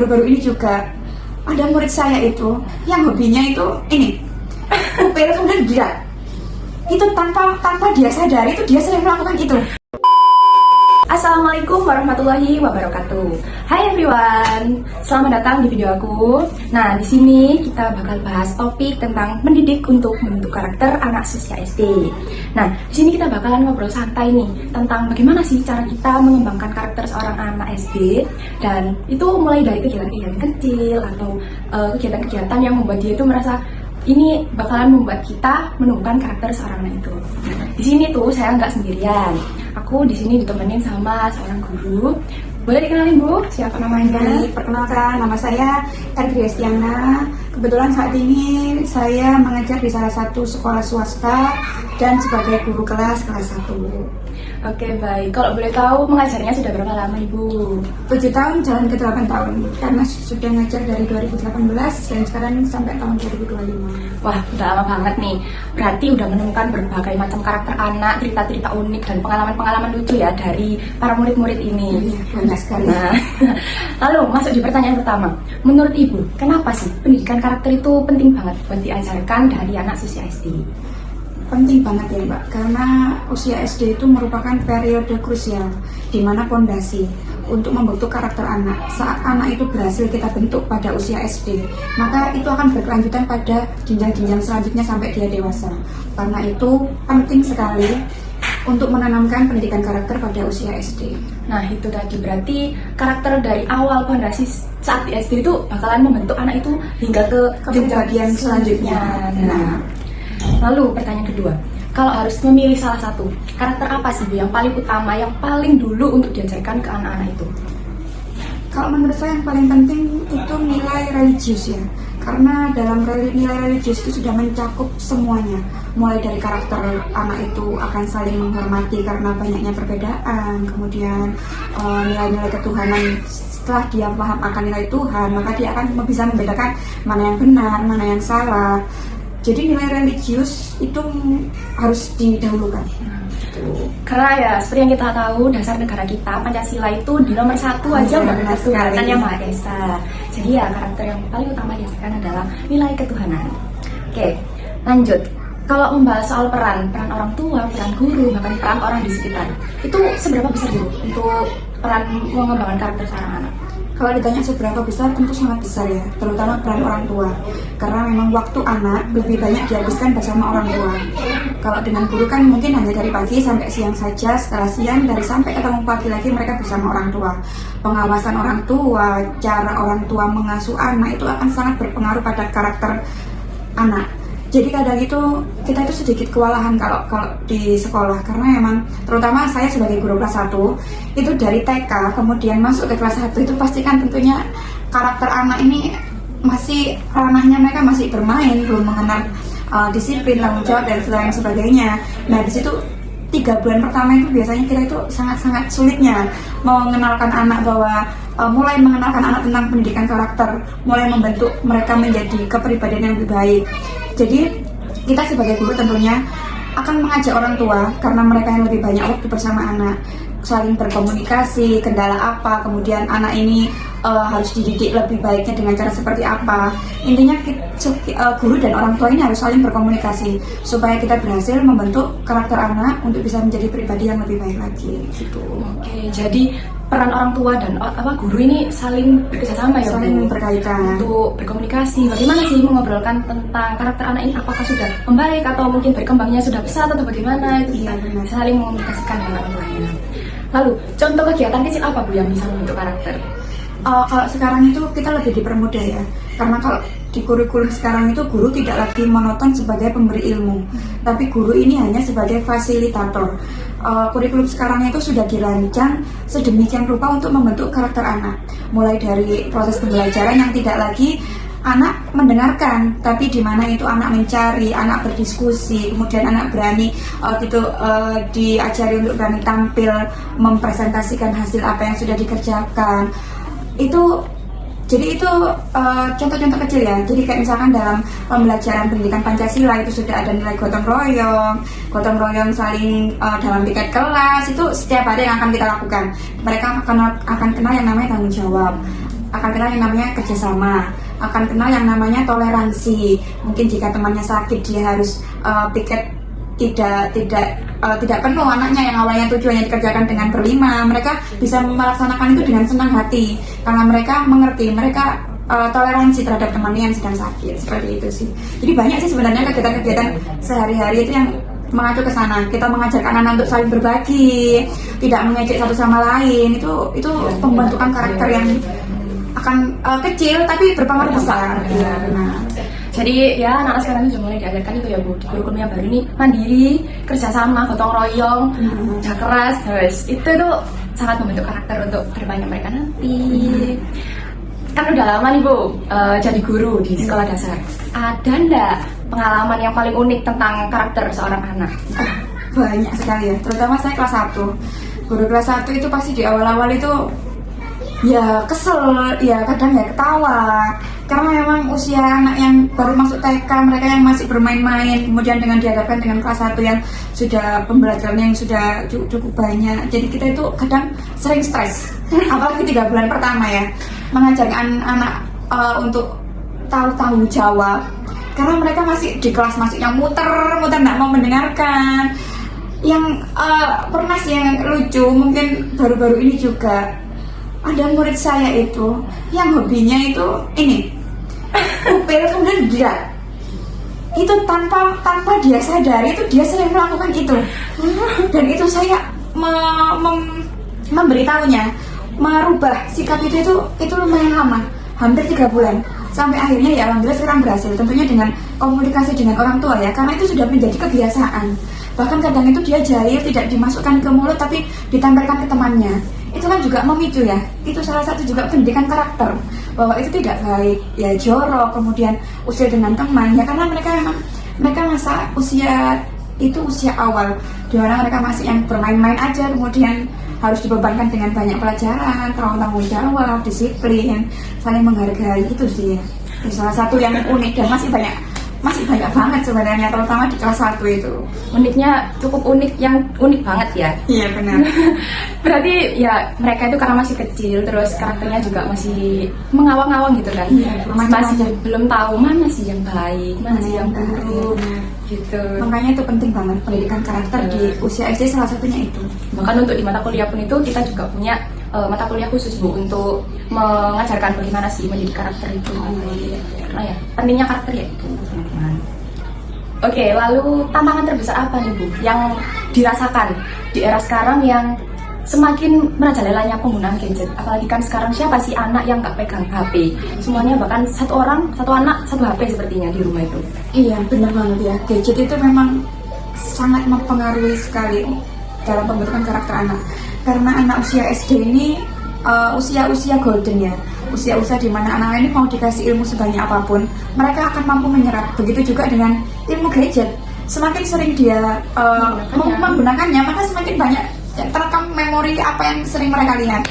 baru-baru ini juga ada murid saya itu yang hobinya itu ini upil kemudian gila. Itu tanpa dia sadari itu dia sering melakukan itu. Assalamualaikum warahmatullahi wabarakatuh. Hai everyone, selamat datang di video aku. Nah, di sini kita bakal bahas topik tentang mendidik untuk membentuk karakter anak usia SD. Nah, di sini kita bakalan ngobrol santai nih tentang bagaimana sih cara kita mengembangkan karakter seorang anak SD, dan itu mulai dari kegiatan-kegiatan kecil atau kegiatan-kegiatan yang membuat dia itu merasa ini bakalan membuat kita menemukan karakter seorang anak itu. Di sini tuh saya nggak sendirian. Aku di sini ditemenin sama seorang guru. Boleh dikenalin Bu? Siapa namanya? Perkenalkan, nama saya Erdriestiana. Kebetulan saat ini saya mengajar di salah satu sekolah swasta dan sebagai guru kelas 1. Oke, baik. Kalau boleh tahu mengajarnya sudah berapa lama Ibu? 7 tahun jalan ke 8 tahun karena sudah ngajar dari 2018 dan sekarang sampai tahun 2025. Wah, udah lama banget nih. Berarti udah menemukan berbagai macam karakter anak, cerita-cerita unik dan pengalaman-pengalaman lucu ya dari para murid-murid ini. Banyak sekali. Nah, lalu masuk di pertanyaan pertama. Menurut Ibu, kenapa sih pendidikan karakter itu penting banget buat diajarkan dari anak usia SD? Penting banget ya Mbak, karena usia SD itu merupakan periode krusial di mana fondasi untuk membentuk karakter anak. Saat anak itu berhasil kita bentuk pada usia SD, maka itu akan berkelanjutan pada jenjang-jenjang selanjutnya sampai dia dewasa. Karena itu penting sekali untuk menanamkan pendidikan karakter pada usia SD. Nah, itu tadi berarti karakter dari awal fondasi saat di SD itu bakalan membentuk anak itu hingga ke bagian selanjutnya. Nah, lalu pertanyaan kedua, kalau harus memilih salah satu, karakter apa sih Bu yang paling utama, yang paling dulu untuk diajarkan ke anak-anak itu? Kalau menurut saya yang paling penting itu nilai religius ya. Karena dalam nilai religius itu sudah mencakup semuanya. Mulai dari karakter anak itu akan saling menghormati karena banyaknya perbedaan. Kemudian nilai-nilai ketuhanan, setelah dia paham akan nilai Tuhan, maka dia akan bisa membedakan mana yang benar, mana yang salah. Jadi nilai religius itu harus didahulukan. Karena ya seperti yang kita tahu, dasar negara kita Pancasila itu di nomor 1 aja udah benar Tuhan yang Maha Esa. Jadi ya karakter yang paling utama diajarkan adalah nilai ketuhanan. Oke, lanjut. Kalau membahas soal peran orang tua, peran guru, bahkan peran orang di sekitar, itu seberapa besar dulu untuk peran mengembangkan karakter seorang anak? Kalau ditanya seberapa besar, tentu sangat besar ya, terutama peran orang tua. Karena memang waktu anak lebih banyak dihabiskan bersama orang tua. Kalau dengan guru kan mungkin hanya dari pagi sampai siang saja, setelah siang dari sampai ketemu pagi lagi mereka bersama orang tua. Pengawasan orang tua, cara orang tua mengasuh anak itu akan sangat berpengaruh pada karakter anak. Jadi kadang itu kita itu sedikit kewalahan kalau di sekolah, karena memang terutama saya sebagai guru kelas 1 itu dari TK kemudian masuk ke kelas 1 itu pastikan tentunya karakter anak ini masih ranahnya mereka masih bermain, belum mengenal disiplin, tanggung jawab dan lain sebagainya. Nah di situ 3 bulan pertama itu biasanya kita itu sangat-sangat sulitnya mengenalkan anak bahwa mulai mengenalkan anak tentang pendidikan karakter, mulai membentuk mereka menjadi kepribadian yang lebih baik. Jadi kita sebagai guru tentunya akan mengajak orang tua karena mereka yang lebih banyak waktu bersama anak, saling berkomunikasi, kendala apa, kemudian anak ini harus dididik lebih baiknya dengan cara seperti apa. Intinya guru dan orang tua ini harus saling berkomunikasi supaya kita berhasil membentuk karakter anak untuk bisa menjadi pribadi yang lebih baik lagi gitu. Oke, jadi peran orang tua dan guru ini saling bekerjasama ya, saling berkaitan untuk berkomunikasi. Bagaimana sih mengobrolkan tentang karakter anak ini, apakah sudah membaik atau mungkin berkembangnya sudah pesat atau bagaimana, itu saling mengomunikasikan dengan orang tuanya. Lalu contoh kegiatan kecil apa Bu yang bisa membentuk karakter? Kalau sekarang itu kita lebih dipermudah ya, karena kalau di kurikulum sekarang itu guru tidak lagi monoton sebagai pemberi ilmu, tapi guru ini hanya sebagai fasilitator. Kurikulum sekarang itu sudah dirancang sedemikian rupa untuk membentuk karakter anak, mulai dari proses pembelajaran yang tidak lagi anak mendengarkan, tapi di mana itu anak mencari, anak berdiskusi, kemudian anak berani diajari untuk berani tampil, mempresentasikan hasil apa yang sudah dikerjakan. Jadi itu contoh-contoh kecil ya. Jadi kayak misalkan dalam pembelajaran pendidikan Pancasila itu sudah ada nilai gotong royong saling dalam piket kelas, itu setiap hari yang akan kita lakukan. Mereka akan kenal yang namanya tanggung jawab. akan kenal yang namanya kerjasama, akan kenal yang namanya toleransi. Mungkin jika temannya sakit dia harus piket tidak penuh anaknya yang awalnya tujuannya dikerjakan dengan berlima, mereka bisa melaksanakan itu dengan senang hati karena mereka mengerti, mereka toleransi terhadap temannya yang sedang sakit, seperti itu sih. Jadi banyak sih sebenarnya kegiatan-kegiatan sehari-hari itu yang mengacu ke sana. Kita mengajarkan anak untuk saling berbagi, tidak mengejek satu sama lain. Itu pembentukan karakter yang akan kecil tapi berpengaruh besar. Iya, benar. Jadi ya anak-anak sekarang juga mulai diajarkan itu ya Bu, di kurikulum yang baru ini mandiri, kerjasama, gotong royong, kerja keras, terus itu tuh sangat membentuk karakter untuk kedepannya mereka nanti. Kan udah lama nih Bu jadi guru di sekolah dasar. Ada ndak pengalaman yang paling unik tentang karakter seorang anak? Banyak sekali ya, terutama saya kelas 1. Guru kelas 1 itu pasti di awal-awal itu ya kesel, ya kadang ya ketawa karena memang usia anak yang baru masuk TK, mereka yang masih bermain-main, kemudian dengan dihadapkan dengan kelas 1 yang sudah pembelajarannya yang sudah cukup banyak, jadi kita itu kadang sering stres apalagi 3 bulan pertama ya, mengajarkan anak untuk tahu jawab karena mereka masih di kelas masih yang muter nggak mau mendengarkan. Yang pernah sih yang lucu, mungkin baru-baru ini juga ada murid saya itu yang hobinya itu ini upil, kemudian dia itu tanpa dia sadari itu dia sering melakukan itu, dan itu saya memberitahunya merubah sikap itu lumayan lama, hampir 3 bulan sampai akhirnya ya alhamdulillah sekarang berhasil, tentunya dengan komunikasi dengan orang tua ya, karena itu sudah menjadi kebiasaan. Bahkan kadang itu dia jahil tidak dimasukkan ke mulut tapi ditempelkan ke temannya, itu kan juga memicu ya, itu salah satu juga pendidikan karakter bahwa itu tidak baik ya, jorok, kemudian usil dengan teman ya, karena mereka masa usia itu usia awal di mana mereka masih yang bermain-main aja, kemudian harus dibebankan dengan banyak pelajaran, tanggung jawab, disiplin, saling menghargai, itu sih ya. Itu salah satu yang unik dan masih banyak banget sebenarnya, terutama di kelas 1 itu. Uniknya cukup unik, yang unik banget ya. Iya benar. Berarti ya mereka itu karena masih kecil, terus karakternya juga masih mengawang-awang gitu kan. Iya, masih belum tahu mana sih yang baik, mana sih yang buruk gitu. Makanya itu penting banget pendidikan karakter di usia SD, salah satunya itu. Bahkan untuk di mata kuliah pun itu kita juga punya mata kuliah khusus Bu untuk mengajarkan bagaimana sih mendidik karakter itu. Karena ya pentingnya karakter ya itu. Oke, lalu tantangan terbesar apa nih Bu yang dirasakan di era sekarang yang semakin merajalelanya penggunaan gadget? Apalagi kan sekarang siapa sih anak yang nggak pegang HP? Semuanya bahkan satu anak satu HP sepertinya di rumah itu. Iya benar banget ya, gadget itu memang sangat mempengaruhi sekali dalam pembentukan karakter anak. Karena anak usia SD ini usia golden ya, usia di mana anak ini mau dikasih ilmu sebanyak apapun mereka akan mampu menyerap. Begitu juga dengan ilmu gadget, semakin sering dia menggunakannya maka semakin banyak terekam memori apa yang sering mereka lihat.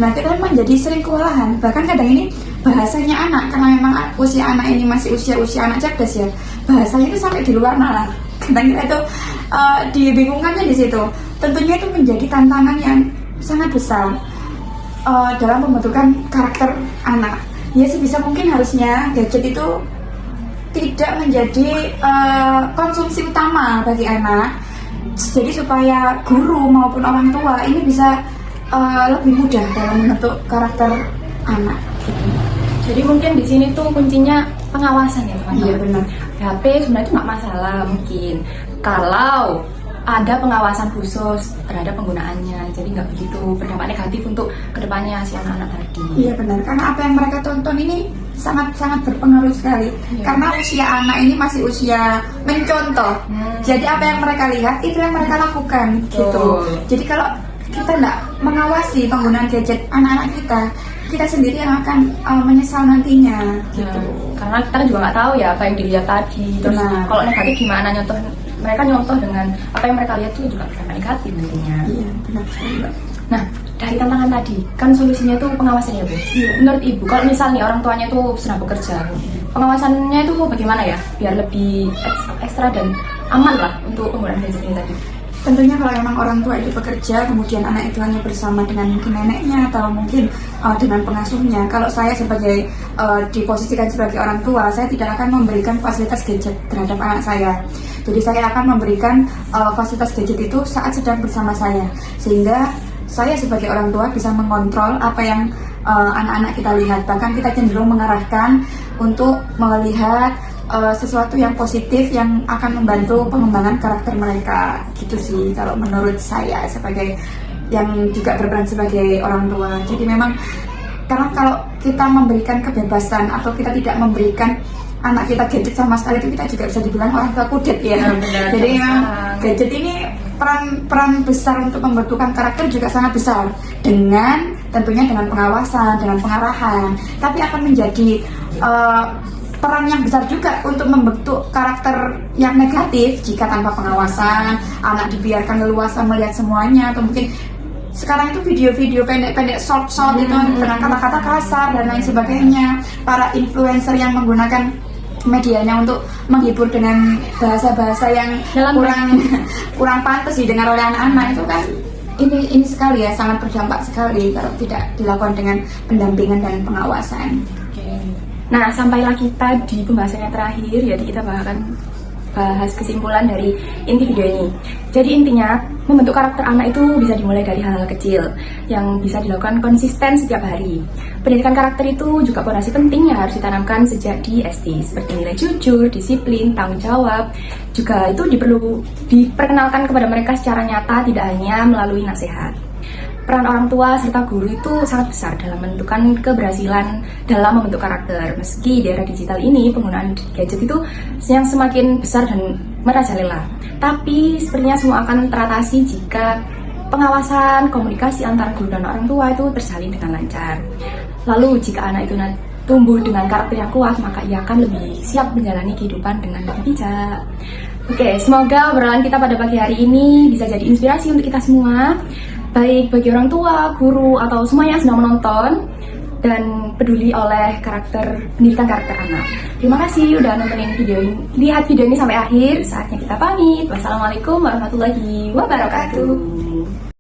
Nah kita menjadi sering kewalahan, bahkan kadang ini bahasanya anak, karena memang usia anak ini masih usia anak cerdas ya, bahasanya itu sampai di luar nalar. Kadang kita itu dibingungkannya di situ. Tentunya itu menjadi tantangan yang sangat besar dalam pembentukan karakter anak. Ya sebisa mungkin harusnya gadget itu tidak menjadi konsumsi utama bagi anak. Jadi supaya guru maupun orang tua ini bisa lebih mudah dalam membentuk karakter anak. Jadi mungkin di sini tuh kuncinya pengawasan ya teman-teman. Iya benar. HP sebenarnya itu nggak masalah mungkin kalau ada pengawasan khusus terhadap penggunaannya, jadi nggak begitu berdampak negatif untuk kedepannya si anak-anak tadi. Iya benar, karena apa yang mereka tonton ini sangat berpengaruh sekali. Iya. Karena usia anak ini masih usia mencontoh. Jadi apa yang mereka lihat itu yang mereka lakukan gitu. Jadi kalau kita nggak mengawasi penggunaan gadget anak-anak kita sendiri yang akan menyesal nantinya gitu. Karena kita juga nggak tahu ya apa yang dilihat tadi. Terus kalau negatif gimana mereka nyontoh dengan apa yang mereka lihat itu juga berdampak negatif nantinya. Iya, benar. Nah, dari tantangan tadi, kan solusinya itu pengawasan ya Bu? Iya. Menurut Ibu, kalau misalnya orang tuanya itu sedang bekerja, pengawasannya itu bagaimana ya? Biar lebih ekstra dan aman lah untuk penggunaan gadget ini tadi. Tentunya kalau memang orang tua itu bekerja, kemudian anak itu hanya bersama dengan mungkin neneknya atau mungkin dengan pengasuhnya. Kalau saya sebagai diposisikan sebagai orang tua, saya tidak akan memberikan fasilitas gadget terhadap anak saya. Jadi saya akan memberikan fasilitas gadget itu saat sedang bersama saya, sehingga saya sebagai orang tua bisa mengontrol apa yang anak-anak kita lihat. Bahkan kita cenderung mengarahkan untuk melihat sesuatu yang positif yang akan membantu pengembangan karakter mereka. Gitu sih kalau menurut saya sebagai yang juga berperan sebagai orang tua. Jadi memang karena kalau kita memberikan kebebasan atau kita tidak memberikan anak kita gadget sama sekali, itu kita juga bisa dibilang orang tua kudet ya. Benar, jadi memang gadget ini peran besar untuk membentukkan karakter juga sangat besar, dengan tentunya dengan pengawasan, dengan pengarahan, tapi akan menjadi peran yang besar juga untuk membentuk karakter yang negatif jika tanpa pengawasan anak dibiarkan leluasa melihat semuanya, atau mungkin sekarang itu video-video pendek-pendek short itu dengan kata-kata kasar dan lain sebagainya. Para influencer yang menggunakan medianya untuk menghibur dengan bahasa-bahasa yang kurang pantas didengar oleh anak-anak, itu kan ini sekali ya, sangat berdampak sekali kalau tidak dilakukan dengan pendampingan dan pengawasan. Nah, sampailah kita di pembahasannya terakhir, jadi kita bahas kesimpulan dari inti video ini. Jadi intinya, membentuk karakter anak itu bisa dimulai dari hal-hal kecil yang bisa dilakukan konsisten setiap hari. Pendidikan karakter itu juga fondasi penting yang harus ditanamkan sejak di SD, seperti nilai jujur, disiplin, tanggung jawab. Juga itu diperkenalkan kepada mereka secara nyata, tidak hanya melalui nasihat. Peran orang tua serta guru itu sangat besar dalam menentukan keberhasilan dalam membentuk karakter. Meski di era digital ini penggunaan gadget itu yang semakin besar dan merajalela, tapi sepertinya semua akan teratasi jika pengawasan, komunikasi antara guru dan orang tua itu terjalin dengan lancar. Lalu jika anak itu tumbuh dengan karakter yang kuat, maka ia akan lebih siap menjalani kehidupan dengan lebih bijak. Oke, semoga obrolan kita pada pagi hari ini bisa jadi inspirasi untuk kita semua, baik bagi orang tua, guru, atau semuanya yang sedang menonton dan peduli oleh pendidikan karakter anak. Terima kasih udah nontonin video ini, lihat video ini sampai akhir. Saatnya kita pamit. Wassalamualaikum warahmatullahi wabarakatuh.